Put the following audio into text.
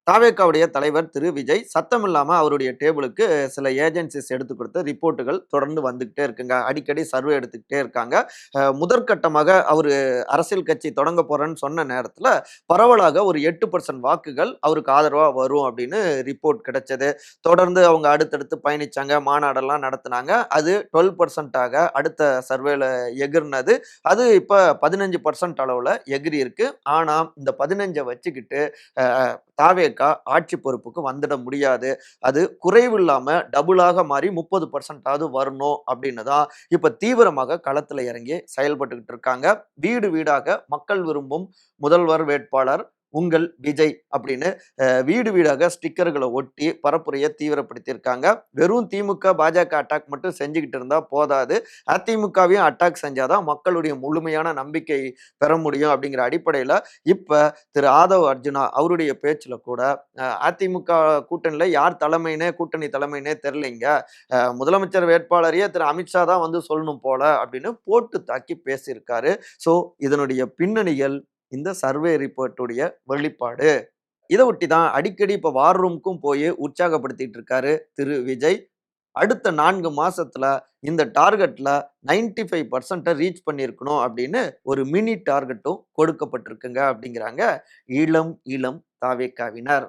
தாவேகாவுடைய தலைவர் திரு விஜய் சத்தமில்லாம அவருடைய டேபிளுக்கு சில ஏஜென்சிஸ் எடுத்து கொடுத்த ரிப்போர்ட்டுகள் தொடர்ந்து வந்துகிட்டே இருக்குங்க. அடிக்கடி சர்வே எடுத்துக்கிட்டே இருக்காங்க. முதற்கட்டமாக அவரு அரசியல் கட்சி தொடங்க போறேன்னு சொன்ன நேரத்துல, பரவலாக ஒரு 8% வாக்குகள் அவருக்கு ஆதரவா வரும் அப்படின்னு ரிப்போர்ட் கிடைச்சது. தொடர்ந்து அவங்க அடுத்தடுத்து பயணிச்சாங்க. மாநாடெல்லாம் நடத்துனாங்க. அது 12% ஆக அடுத்த சர்வேல எகிர்னது. அது இப்ப 15% அளவுல எகிறி இருக்கு. ஆனா இந்த 15 வச்சுக்கிட்டு அ தாவேகா ஆட்சி பொறுப்புக்கு வந்துட முடியாது. அது குறைவில்லாம டபுளாக மாறி 30% வரணும் அப்படின்னு தான் இப்ப தீவிரமாக களத்துல இறங்கி செயல்பட்டுக்கிட்டு இருக்காங்க. வீடு வீடாக மக்கள் விரும்பும் முதல்வர் வேட்பாளர் உங்கள் விஜய் அப்படின்னு வீடு வீடாக ஸ்டிக்கர்கள ஒட்டி பரப்புரைய தீவிரப்படுத்தியிருக்காங்க. வெறும் திமுக, பாஜக அட்டாக் மட்டும் செஞ்சுகிட்டு இருந்தா போதாது. அதிமுகவையும் அட்டாக் செஞ்சா தான் மக்களுடைய முழுமையான நம்பிக்கை பெற முடியும் அப்படிங்கிற அடிப்படையில இப்ப திரு ஆதவ் அர்ஜுனா அவருடைய பேச்சுல கூட அதிமுக கூட்டணியில யார் தலைமைன்னே கூட்டணி தலைமைன்னே தெரியலைங்க. முதலமைச்சர் வேட்பாளரையே திரு அமித்ஷா தான் வந்து சொல்லணும் போல அப்படின்னு போட்டு தாக்கி பேசியிருக்காரு. ஸோ இதனுடைய பின்னணிகள் இந்த சர்வே ரிப்போர்ட்டுடைய வெளிப்பாடு. இத ஒட்டி தான் அடிக்கடி இப்ப வார் ரூம்க்கும் போய் உற்சாகப்படுத்திட்டு இருக்காரு திரு விஜய். அடுத்த 4 மாசத்துல இந்த டார்கெட்ல 95% ரீச் பண்ணியிருக்கணும் அப்படின்னு ஒரு மினி டார்கெட்டும் கொடுக்கப்பட்டிருக்குங்க அப்படிங்கிறாங்க இளம் இளம் தாவேக்காவினர்.